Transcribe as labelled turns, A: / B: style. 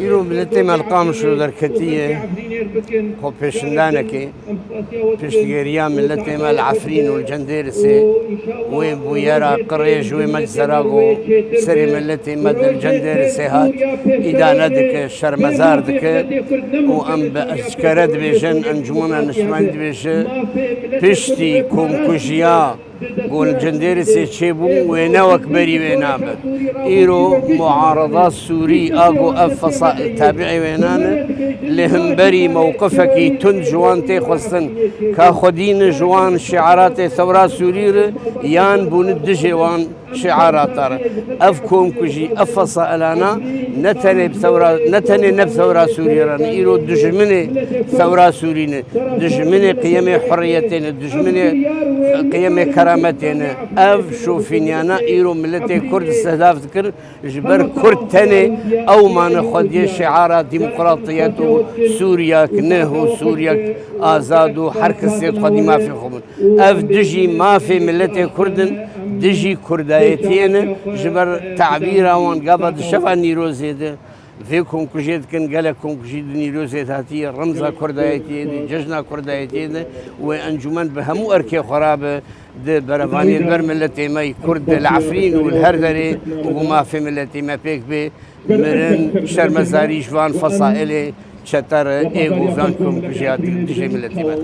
A: إيرو ملتي مالقام شو دركتية خو بيشندانكي بيشتغيريا ملتي مال عفرين والجنديرسي وين بويرا قريش وين مجزراغو سري ملتي مد الجنديرسي هات إذا ندك شرمزار دك وأم بأشكرد بيجن أنجمونا نشمند بيجن بيشتي كوم كوجيا قول جنديرسي تشيبو ويناوك بري وينابه إيرو معارضات سوري أقو أفصا تابعي وينانا لهم بري موقفك تند جوان تيخوستن كاخدين جوان شعارات ثورة سوري يان بون الدجوان شعارات أفكم كجي أفصا ألانا نتني بثورة نتني نب ثورة سوريا إيرو دجمني ثورة سوريين دجمني قيم حريتين دجمني قيم كرامتين أف شوفينيانا إيرو ملتي كرد استهداف ذكر جبر كرد تاني أو ما ناخذ شعارات ديمقراطية سوريا كنه سوريا آزاد وحركة سيد قديمة في خمون أف دجي ما في ملتي كردن دجي كردايتين جبر تعبيرا وان قبض شفا نيروزيد فيكم كجيت كن قالكم كجيد نيروزيد هاتي رمزة كردايتين ججنا كردايتين وانجمن بهمو أركي خرابة ده برفاني البر ملتي ماي كرد العفرين والهردري وما في ملتي ما بيك بي مرن شرمزاري جوان فصائلي شتر ايغو فانكم كجيات دجي ملتي ما